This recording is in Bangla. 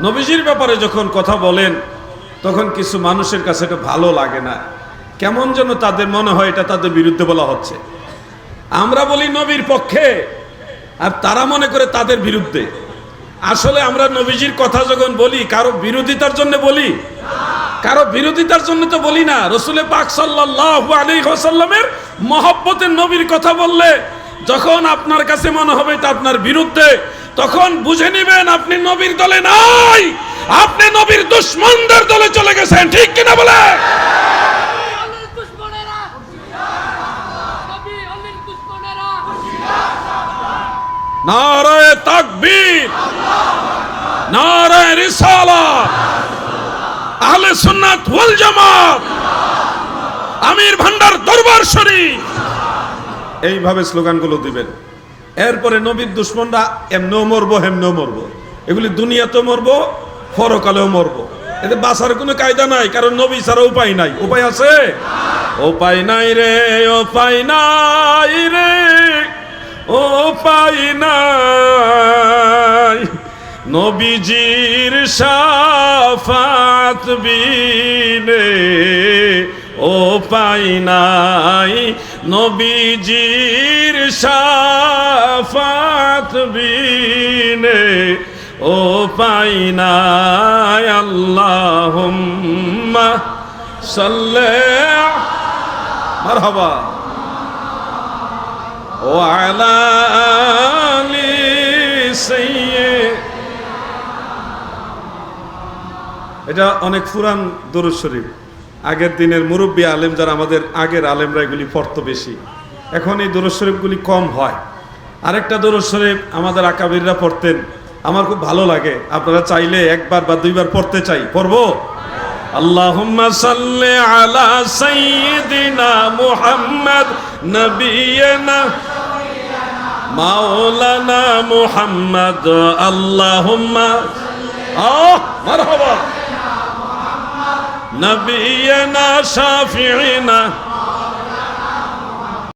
নবীজির ব্যাপারে যখন কথা বলেন তখন কিছু মানুষের কাছে এটা ভালো লাগে না, কেমন যেন তাদের মনে হয় এটা তাদের বিরুদ্ধে বলা হচ্ছে। আমরা বলি নবীর পক্ষে, আর তারা মনে করে তাদের বিরুদ্ধে। আসলে আমরা নবীজির কথা যখন বলি কারো বিরোধিতার জন্য বলি, কারো বিরোধিতার জন্য তো বলি না। রাসূল পাক সাল্লাল্লাহু আলাইহি ওয়াসাল্লামের মহব্বতের নবীর কথা বললে যখন আপনার কাছে মনে হবে এটা আপনার বিরুদ্ধে, তখন বুঝে নেবেন আপনি নবীর দলে নাই, আপনি নবীর দুশমনদের দলে চলে গেছেন। ঠিক কিনা বলে? নারায়ে তাকবীর, নারায়ে রিসালাত, আহলে সুন্নাত ওয়াল জামাত, আমির ভান্ডার দরবার শরীফ, এইভাবে স্লোগানগুলো দিবেন। এরপরে নবীর দুশমনরা এমনেও মরবো হেমনেও মরবো, এগুলি দুনিয়াতেও মরবো পরকালেও মরবো, এতে বাঁচার কোনো কায়দা নাই, কারণ নবী ছাড়া উপায় নাই। উপায় আছে? উপায় নাই রে, উপায় নাই রে, উপায় নাই, নবীজির শাফাত বিনে উপায় নাই, নবীজির শাফাত বিনে উপায় নাই। আল্লাহুম্মা সাল্লি মারহাবা ওয়া আলা আলি সাইয়্যিদ। এটা অনেক পুরান দরুদ শরীফ, আগের দিনের মুরব্বী আলেম যারা, আমাদের আগের আলেমরা এগুলি পড়তো বেশি, এখন এই দরুদ শরীফগুলি কম হয়। আরেকটা দরুদ শরীফ আমাদের আকাবিররা পড়তেন, আমার খুব ভালো লাগে, আপনারা চাইলে একবার বা দুইবার পড়তে চাই, পড়বো। আল্লাহুম্মা সাল্লি আলা সাইয়্যিদিনা মুহাম্মদ নবিয়িনা মাওলানা মুহাম্মদ। আল্লাহুম্মা মারহাবা নবিয়িনা শাফিঈনা